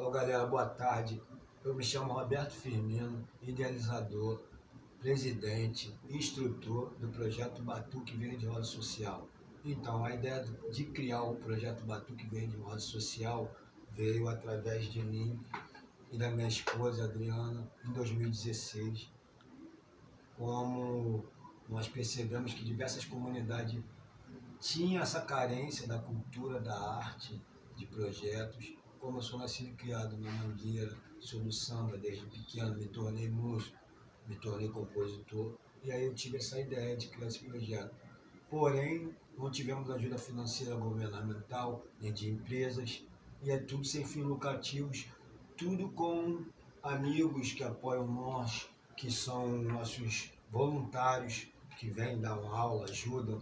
Então, galera, boa tarde. Eu me chamo Roberto Firmino, idealizador, presidente e instrutor do projeto Batuque Verde Rosa Social. Então, a ideia de criar o projeto Batuque Verde Rosa Social veio através de mim e da minha esposa Adriana em 2016, como nós percebemos que diversas comunidades tinham essa carência da cultura, da arte, de projetos. Como eu sou nascido e criado na Mangueira, sou do samba desde pequeno, me tornei músico, me tornei compositor, e aí eu tive essa ideia de criar esse projeto. Porém, não tivemos ajuda financeira governamental, nem de empresas, e é tudo sem fins lucrativos, tudo com amigos que apoiam nós, que são nossos voluntários, que vêm dar uma aula, ajudam